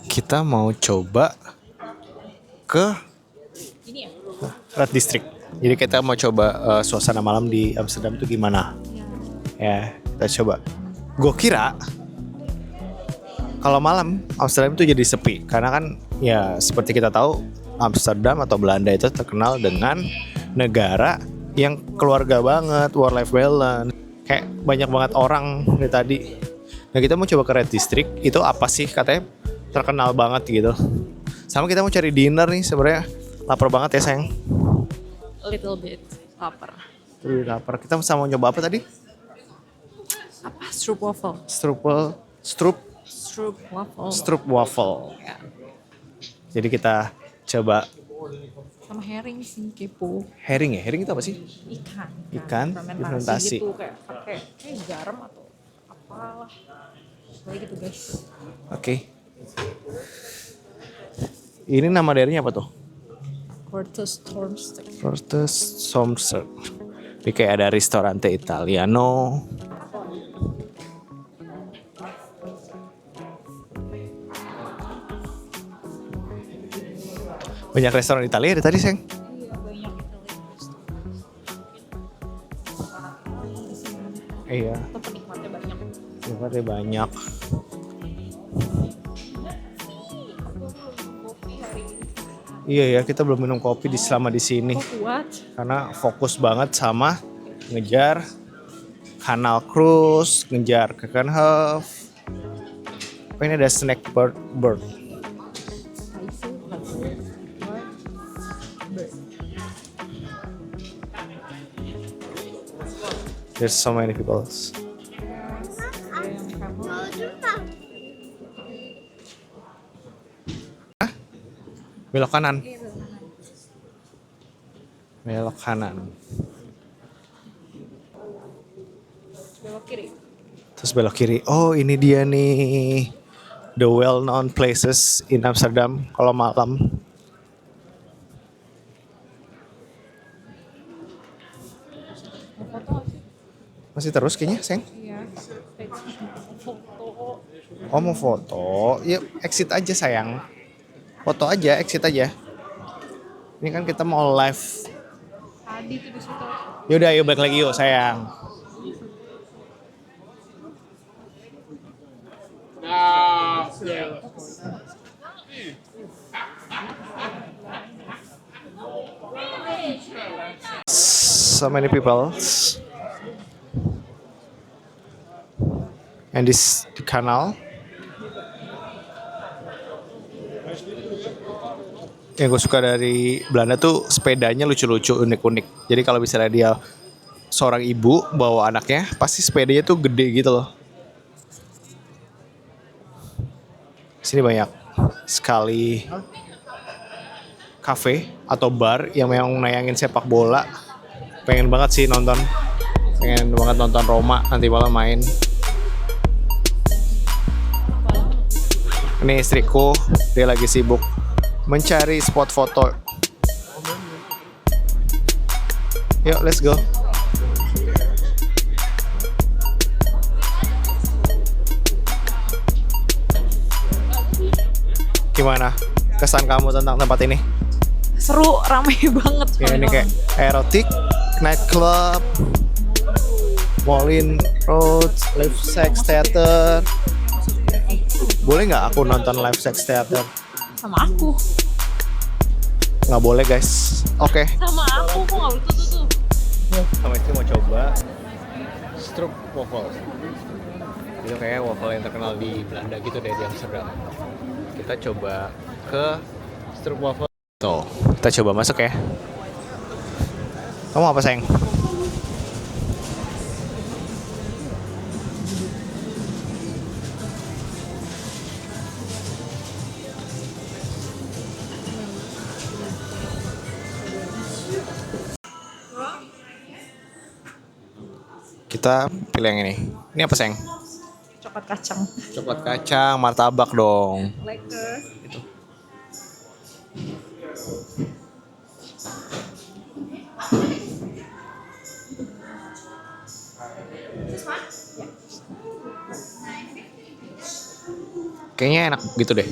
Kita mau coba ke Ini ya? Red District. Jadi kita mau coba suasana malam di Amsterdam itu gimana? Ya, kita coba. Gue kira kalau malam Amsterdam itu jadi sepi karena kan ya seperti kita tahu Amsterdam atau Belanda itu terkenal dengan negara yang keluarga banget, work life balance. Kayak banyak banget orang dari tadi. Nah, kita mau coba ke Red District. Itu apa sih katanya terkenal banget gitu. Sama kita mau cari dinner nih sebenarnya. Lapar banget ya sayang. Little bit lapar. Tuh lapar. Kita mau nyoba apa tadi? Apa? Stroop waffle. Stroop Stroop waffle. Stroop waffle. Ya. Jadi kita coba Sama herring sih, kepo. herring ya. Herring itu apa sih? Ikan. Ikan, fermentasi. Gitu kayak pakai garam atau apalah. Kayak gitu guys. Oke. Ini nama daerahnya apa tuh? Cortes Stormstick. Fortes Somser. Ini kayak ada ristorante Italiano. Banyak restoran Italia dari tadi, Seng. Iya, banyak Iya, itu penikmatnya banyak. tempatnya banyak. Kopi hari ini. Iya ya, kita belum minum kopi selama di sini Kuat. karena fokus banget sama ngejar Canal Cruise, ngejar Keukenhof. Oh, ini ada snack bird. There's so many people. Belok kanan. Belok kanan. Belok kiri. Terus belok kiri. Oh, ini dia nih. The well-known places in Amsterdam kalau malam. Mau foto nggak sih? Masih terus kayaknya, Seng. Iya. Foto. Oh, mau foto. Yuk, exit aja sayang. Foto aja, exit aja. Ini kan kita mau live. Tadi tuh di situ. Yaudah, yuk balik lagi yuk sayang. So many people. And this the canal. Yang gue suka dari Belanda tuh sepedanya lucu-lucu, unik-unik. Jadi kalau misalnya dia seorang ibu bawa anaknya, pasti sepedanya tuh gede gitu loh. Sini banyak sekali cafe atau bar yang memang nayangin sepak bola. Pengen banget sih nonton. Pengen banget nonton Roma nanti malam main. Ini istriku, dia lagi sibuk mencari spot foto. Yuk, let's go. Gimana kesan kamu tentang tempat ini? Seru, rame banget. Ya, ini kayak erotic, nightclub, Moulin Road, live sex theater. Boleh nggak aku nonton live sex theater? Sama aku. Nggak boleh guys. Oke. Sama aku, kok nggak betul tuh. Sama istri mau coba Stroop waffle. Itu kayak waffle yang terkenal di Belanda gitu deh, di Amsterdam. Kita coba ke Stroop waffle. Tuh, kita coba masuk ya. Kamu apa sayang? Kita pilih yang ini. Ini apa sayang? Coklat kacang. Coklat kacang, martabak dong. Lekker. Kayaknya enak gitu deh.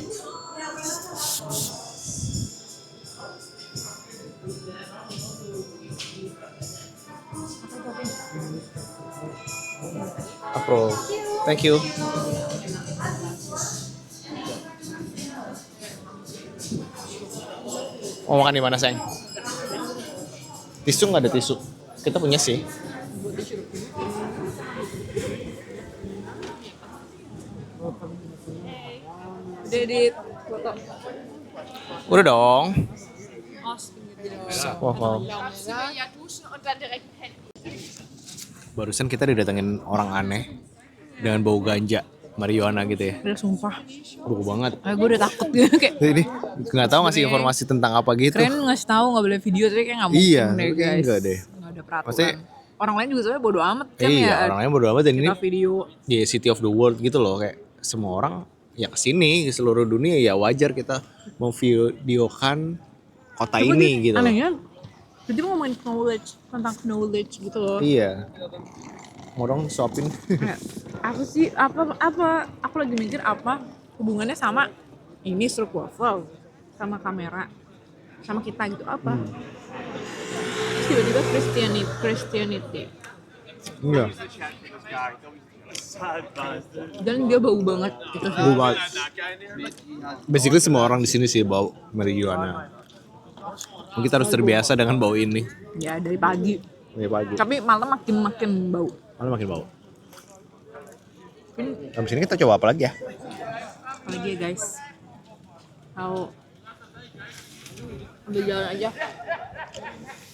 Pro. Thank you. Mau makan di mana, sayang? Tisu nggak ada tisu? Kita punya sih. Udah di foto. Udah dong. Oh, Wow. Barusan kita didatengin orang aneh dengan bau ganja, marijuana gitu ya. udah sumpah. Bau banget. Gue udah takut gitu kayak. Ini nggak tahu ngasih informasi tentang apa gitu. Keren ngasih tahu nggak boleh video tapi kayak nggak mungkin Iya, deh kayaknya guys. enggak deh. Nggak ada peraturan. Maksudnya- orang lain juga sebenarnya bodo amat kan Iya, ya. orangnya bodo amat dan ini Kita video. ya city of the world gitu loh, kayak semua orang ya kesini di seluruh dunia ya wajar kita memvideokan kota Coba ini deh, gitu. Anehnya, jadi mau ngomongin knowledge tentang knowledge gitu loh. Iya. Mau dong suapin. Kayak, apa sih apa aku lagi mikir apa hubungannya sama ini stroke waffle sama kamera sama kita gitu apa. Terus tiba-tiba Christianity Iya. dan dia bau banget gitu sih. Bau banget. Basically semua orang di sini sih bau marijuana. Kita harus terbiasa dengan bau ini. Ya dari pagi. Dari pagi. Tapi malam makin bau. Malah makin bau. Mungkin Habis ini kita coba apa lagi ya? apalagi ya guys. Tahu ambil jalan aja.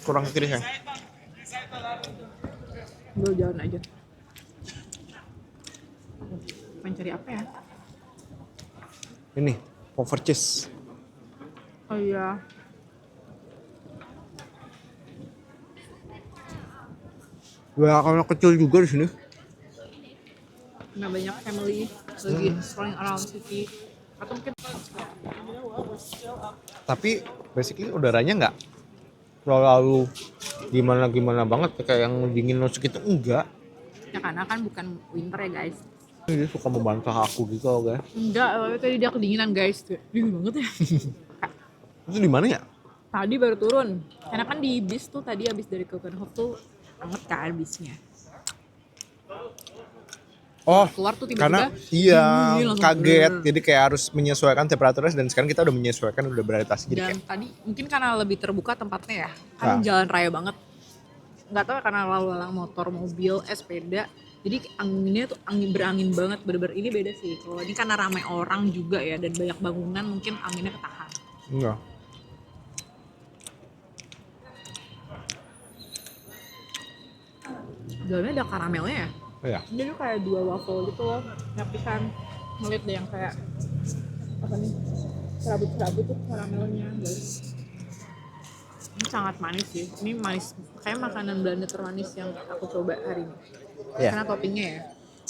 Kurang ke kiri, sayang. Ambil jalan aja. Mencari apa ya? Ini, over cheese. Oh iya. Banyak anak kecil juga di sini. Nah banyak family lagi strolling around city atau mungkin Tapi basically udaranya nggak terlalu gimana banget kayak yang dingin nusuk itu enggak. ya karena kan bukan winter ya guys. Dia suka membantah aku gitu loh, guys. Enggak, tapi tadi dia kedinginan guys. Dingin banget ya. Itu di mana ya? Tadi baru turun. Karena kan di bis tuh tadi habis dari Copenhagen tuh anget kan bisnya. Oh, Keluar tuh tiba-tiba karena iya dingin, langsung kaget. bener. Jadi kayak harus menyesuaikan temperaturnya dan sekarang kita udah menyesuaikan, udah beradaptasi jadi Dan kayak tadi mungkin karena lebih terbuka tempatnya ya. Kan Ah. jalan raya banget. Nggak tahu ya, karena lalu lalang motor, mobil, sepeda. Jadi anginnya tuh berangin banget, bener-bener ini beda sih. Kalau ini karena ramai orang juga ya dan banyak bangunan mungkin anginnya ketahan. enggak. Dalamnya ada karamelnya ya. Iya. Jadi kayak dua waffle gitu loh. Nyapikan ngeliat deh yang kayak apa nih serabut-serabut tuh karamelnya guys. Ini sangat manis sih. Ini manis. Kayak makanan Belanda termanis yang aku coba hari ini. Iya. Karena toppingnya ya.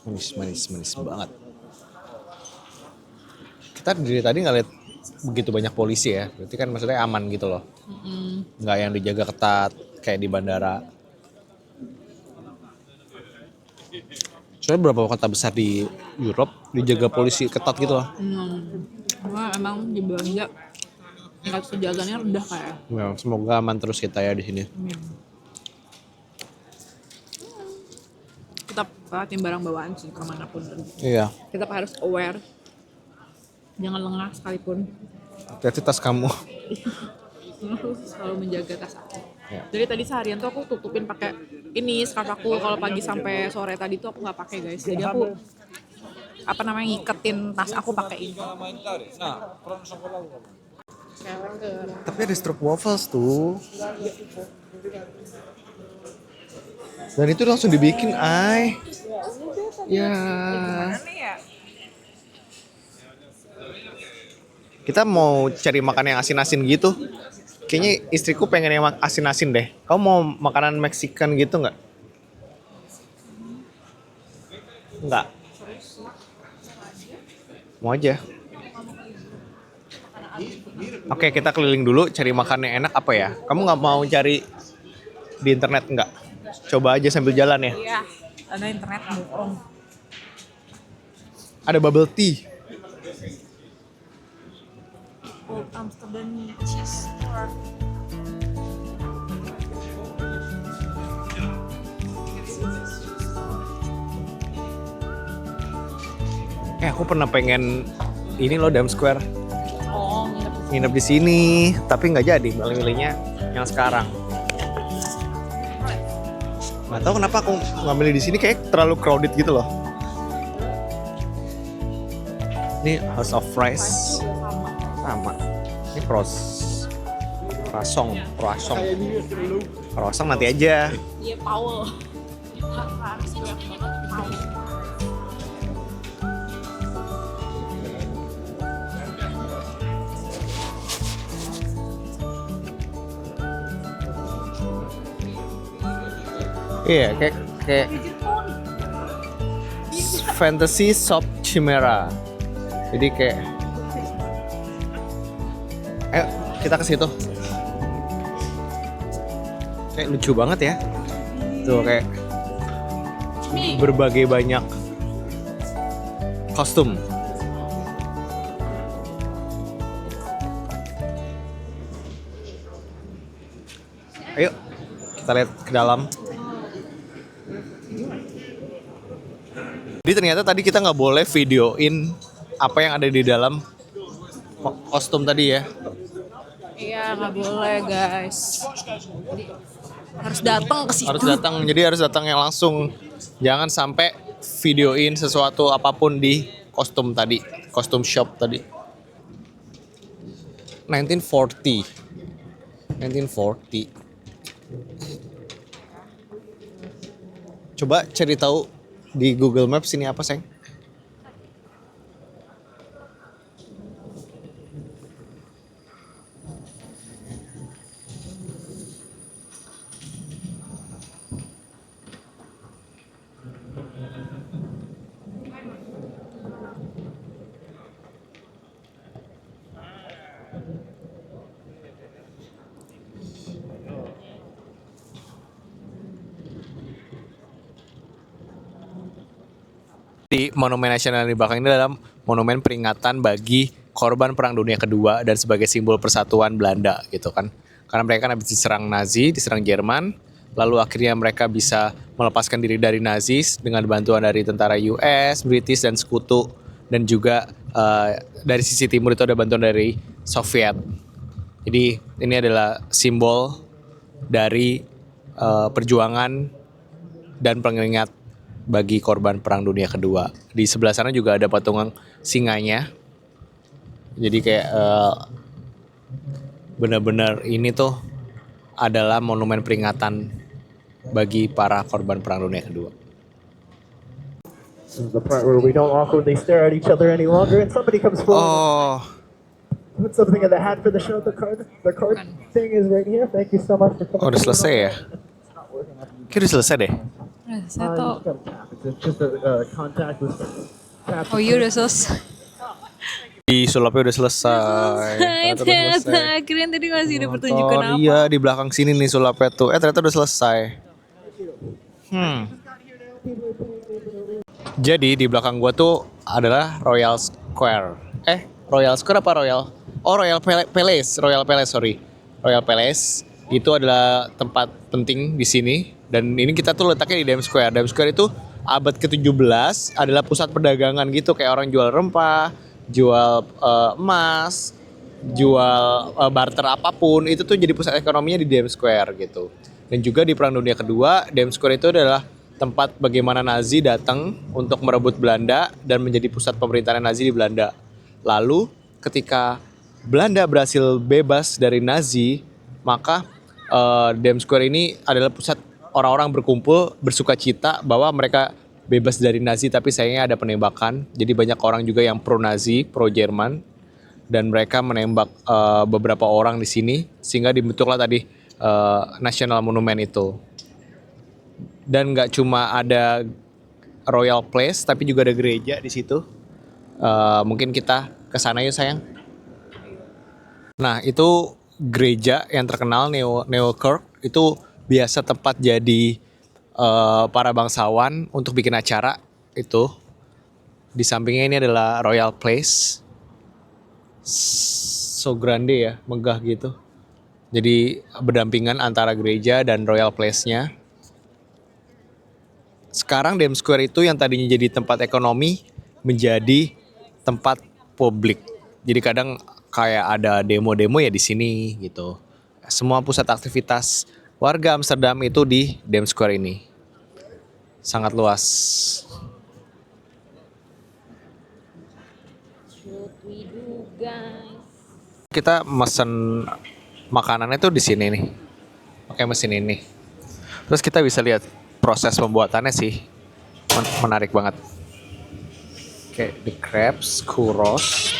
Manis banget. Kita dari tadi nggak lihat begitu banyak polisi ya. Berarti kan maksudnya aman gitu loh. Nggak yang dijaga ketat kayak di bandara. Soalnya beberapa kota besar di Europe dijaga polisi ketat gitu loh. Wah, emang di Belanda tingkat kejagaannya rendah kayak. Ya, semoga aman terus kita ya di sini. Tetap perhatiin barang bawaan sih kemanapun pergi. Iya. Tetap harus aware. Jangan lengah sekalipun. Hati-hati tas kamu. Aku selalu menjaga tas aku. Ya. Jadi tadi seharian tuh aku tutupin pakai ini scarf aku. Kalau pagi sampai sore tadi tuh aku nggak pakai guys. Jadi aku apa namanya ngiketin tas aku pakai ini. Tapi ada stroke waffles tuh. Dan itu langsung dibikin, ay. Ya. Aneh ya. Kita mau cari makan yang asin-asin gitu. Kayaknya istriku pengen yang asin-asin deh. Kamu mau makanan Meksikan gitu nggak? Nggak. Mau aja. Oke, kita keliling dulu cari makan yang enak apa ya? Kamu nggak mau cari di internet nggak? Coba aja sambil jalan ya. Iya. Ada internet bohong. Ada bubble tea. Old Amsterdam cheese store. Aku pernah pengen ini loh Dam Square, Oh, nginep di sini, tapi nggak jadi. Milih-milihnya yang sekarang. Nggak tahu kenapa aku ngambil di sini, kayak terlalu crowded gitu loh. Ini House of Rice sama. Ini croissant nanti aja. Iya, Paul. Harus banyak banget Paul. Iya, kayak Fantasy Shop Chimera. Jadi kayak, ayo kita ke situ. Kayak lucu banget ya. Tuh kayak berbagai banyak kostum. Ayo kita lihat ke dalam. Jadi ternyata tadi kita nggak boleh videoin apa yang ada di dalam kostum tadi ya. Iya, nggak boleh guys. Harus datang ke situ. Harus datang yang langsung. Jangan sampai videoin sesuatu apapun di kostum tadi, kostum shop tadi. 1940. Coba cari tahu di Google Maps ini apa, Seng? Di Monumen Nasional di belakang ini adalah monumen peringatan bagi korban Perang Dunia Kedua dan sebagai simbol persatuan Belanda gitu kan. Karena mereka kan habis diserang Nazi, diserang Jerman, lalu akhirnya mereka bisa melepaskan diri dari Nazi dengan bantuan dari tentara US, British dan sekutu, dan juga dari sisi timur itu ada bantuan dari Soviet. Jadi ini adalah simbol dari perjuangan dan pengingat bagi korban Perang Dunia Kedua. Di sebelah sana juga ada patungan singanya. Jadi kayak benar-benar ini tuh adalah monumen peringatan bagi para korban Perang Dunia Kedua. This is the part where we don't awkwardly stare at each other any longer and somebody comes forward. Oh, Put something in the hat for the show. The card thing is right here. Thank you so much for coming. udah selesai ya? Kayaknya udah selesai deh. Saya tuh. You just gotta tap. It's just a contact with tap. Oh iya udah selesai. Di sulapnya udah selesai. Ternyata akhirnya tadi masih ada pertunjukan apa? Iya, di belakang sini nih sulapnya tuh. Ternyata udah selesai. Jadi di belakang gua tuh adalah Royal Square. Royal Square apa Royal? Oh, Royal Palace, sorry. Royal Palace itu adalah tempat penting di sini, dan ini kita tuh letaknya di Dam Square. Dam Square itu abad ke-17 adalah pusat perdagangan gitu, kayak orang jual rempah, jual emas, jual barter apapun, itu tuh jadi pusat ekonominya di Dam Square gitu. Dan juga di Perang Dunia Kedua, Dam Square itu adalah tempat bagaimana Nazi datang untuk merebut Belanda dan menjadi pusat pemerintahan Nazi di Belanda. Lalu ketika Belanda berhasil bebas dari Nazi, maka Dam Square ini adalah pusat orang-orang berkumpul bersukacita bahwa mereka bebas dari Nazi, tapi sayangnya ada penembakan. Jadi banyak orang juga yang pro Nazi, pro Jerman, dan mereka menembak beberapa orang di sini sehingga dibentuklah tadi National Monument itu. Dan nggak cuma ada Royal Place, tapi juga ada gereja di situ. Mungkin kita ke sana yuk sayang. Nah itu gereja yang terkenal Neo Kirk, itu biasa tempat jadi para bangsawan untuk bikin acara itu. Di sampingnya ini adalah Royal Place, so grande ya, megah gitu. Jadi berdampingan antara gereja dan Royal Place-nya. Sekarang Dam Square itu yang tadinya jadi tempat ekonomi menjadi tempat publik. Jadi kadang kayak ada demo-demo ya di sini gitu. Semua pusat aktivitas warga Amsterdam itu di Dam Square ini. Sangat luas. Should we do, guys? Kita mesen makanannya tuh di sini nih. Pakai mesin ini. Terus kita bisa lihat proses pembuatannya sih. Menarik banget. Kayak the crabs, churros.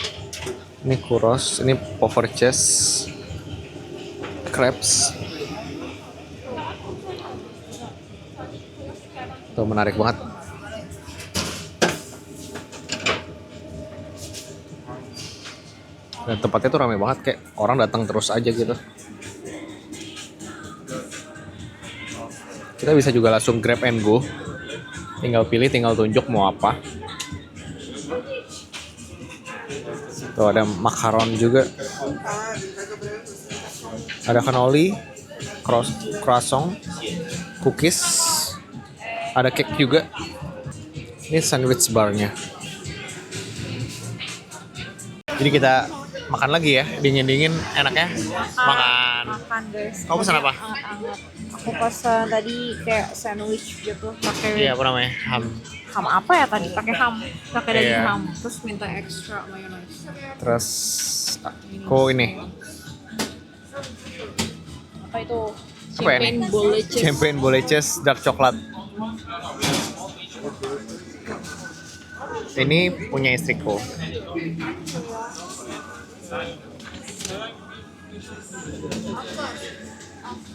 Ini churros, ini poffertjes, crabs. Tuh menarik banget. Dan tempatnya tuh ramai banget, kayak orang datang terus aja gitu. Kita bisa juga langsung grab and go. Tinggal pilih, tinggal tunjuk mau apa. Tuh ada makaron juga. Ada cannoli, croissant, cookies. Ada cake juga. Ini sandwich barnya. Jadi kita makan lagi ya, dingin-dingin enaknya. Makan. Makan guys. Kamu pesan apa? Hangat-hangat. Aku pesan tadi kayak sandwich gitu pakai Iya, apa namanya? Ham. ham apa ya tadi? Pakai ham, pakai daging Iya. ham. Terus minta extra mayonnaise. Terus aku ini Apa itu? Apa ya Champagne nih? bolleches. champagne bolleches dark coklat. Ini punya istriku.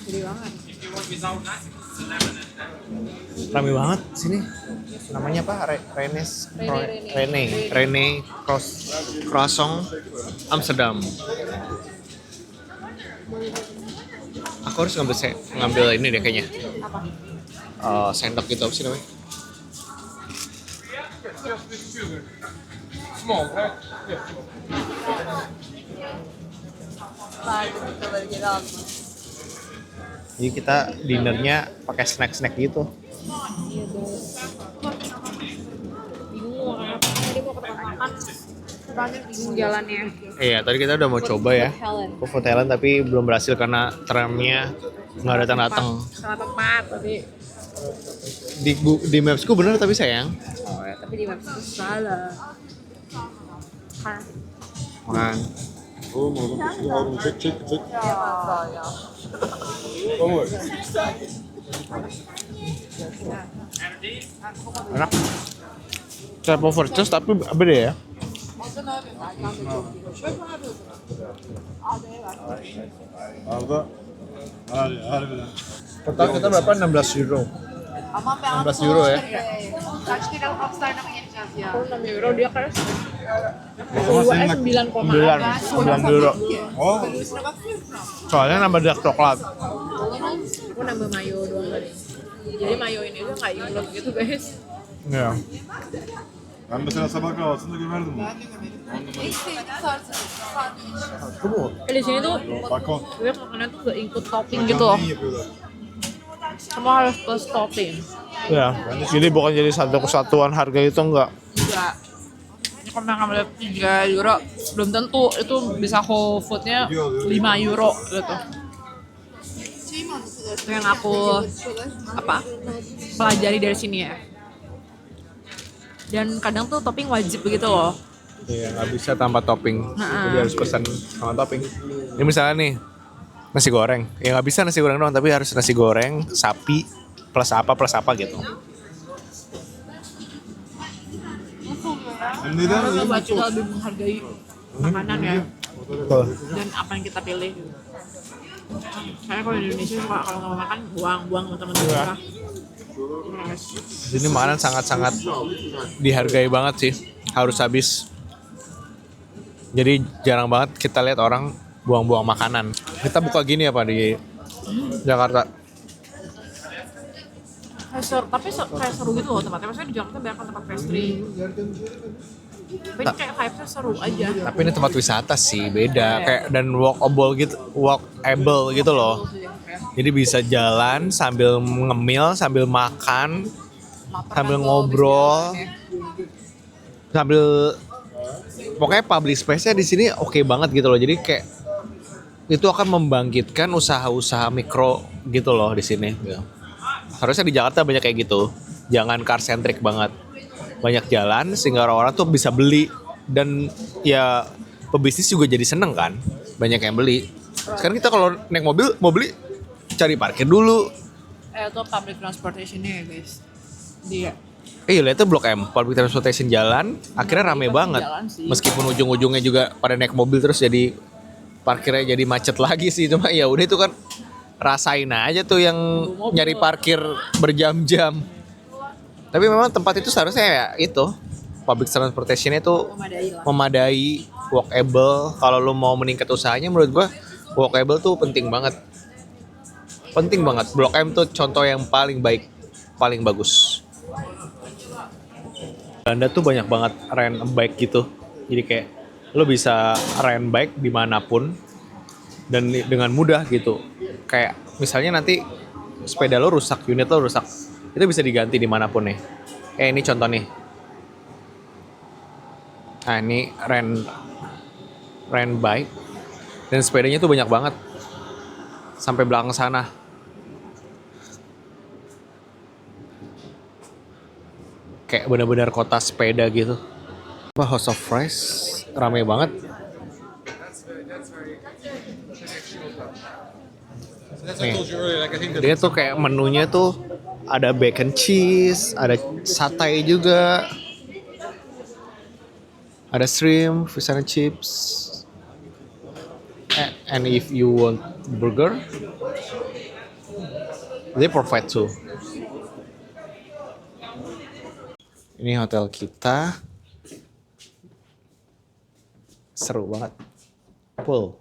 Gede banget. Rame banget sini. Namanya apa? Rene Croissant Amsterdam. Aku harus ngambil ini deh kayaknya. Apa? Sendok gitu apa sih namanya? Jadi kita dinernya pakai snack-snack gitu. Iya guys. Bingung mau makan apa? Tadi mau ke tempat makan. Soalnya bingung jalannya. Iya, tadi kita udah mau coba ya. Ke Food Thailand tapi belum berhasil karena tramnya nggak datang-datang. Salah tempat tadi. Di Mapsku bener tapi sayang. Oh ya, tapi di website salah. Makan. Enak. Kayak poffertjes tapi beda ya. Total kita berapa? 16 euro. 16 euro ya. Aku 6 euro dia kan 9,9 9 euro. Oh. Soalnya nambah dark coklat. Aku nambah mayo doang tadi. Jadi mayo ini tuh nggak imlek gitu guys. Iya. Ben mesela sabah kahvaltısında gömerdim bunu. Di sini tuh Bakon. dia makannya tuh nggak ikut topping gitu loh. İyi yapıyorlar. Semua harus plus topping. Ya. Jadi bukan jadi satu kesatuan harga itu enggak. Enggak. Ini kalau mereka beli 3 euro, belum tentu itu bisa whole foodnya 5 euro gitu. Itu yang aku pelajari dari sini ya. Dan kadang tuh topping wajib begitu loh. Iya, nggak bisa tanpa topping. Nah. Jadi harus pesan sama topping. Ini misalnya nih nasi goreng, ya nggak bisa nasi goreng doang, tapi harus nasi goreng sapi plus apa gitu. Hem neden? Karena buat kita lebih menghargai makanan ya Tuh. dan apa yang kita pilih. Karena kalau di Indonesia suka kalau nggak mau makan buang ke teman-teman kita. Ini makanan sangat-sangat dihargai banget sih, harus habis. Jadi jarang banget kita lihat orang buang-buang makanan. Kita buka gini apa di Jakarta? Tapi kayak seru gitu loh tempatnya. Maksudnya di Jakarta banyak kan tempat pastry. Tapi ini kayak vibes-nya seru aja. Tapi ini tempat wisata sih, beda. Kayak dan walkable gitu loh. Jadi bisa jalan sambil ngemil, sambil makan, sambil ngobrol. sambil pokoknya public space-nya di sini oke banget gitu loh. Jadi kayak itu akan membangkitkan usaha-usaha mikro gitu loh di sini. Ya. Harusnya di Jakarta banyak kayak gitu. Jangan car centric banget. Banyak jalan sehingga orang-orang tuh bisa beli dan ya pebisnis juga jadi seneng kan. Banyak yang beli. Sekarang kita kalau naik mobil mau beli cari parkir dulu. Itu public transportation-nya ya guys. Dia. Lihat tuh Blok M, public transportation jalan, akhirnya rame pasti banget. jalan sih. Meskipun ujung-ujungnya juga pada naik mobil terus jadi parkirnya jadi macet lagi sih. Cuma ya udah itu kan rasain aja tuh yang nyari parkir berjam-jam. Tapi memang tempat itu seharusnya ya itu public transportation itu Memadai lah. memadai, walkable. Kalau lu mau meningkat usahanya menurut gua walkable tuh penting banget. Penting banget. Blok M tuh contoh yang paling baik, paling bagus. Belanda tuh banyak banget rent bike gitu. Jadi kayak lo bisa rent bike dimanapun dan dengan mudah gitu. Kayak misalnya nanti sepeda lo rusak, unit lo rusak, itu bisa diganti dimanapun nih. Ini contoh nih. Nah ini rent bike dan sepedanya tuh banyak banget sampai belakang sana. Kayak benar-benar kota sepeda gitu. House of Fries rame banget. Nih, dia tuh kayak menunya tuh ada bacon cheese, ada satay juga, ada shrimp, fish and chips. And if you want burger, they provide too. Ini hotel kita. Seru banget. Full.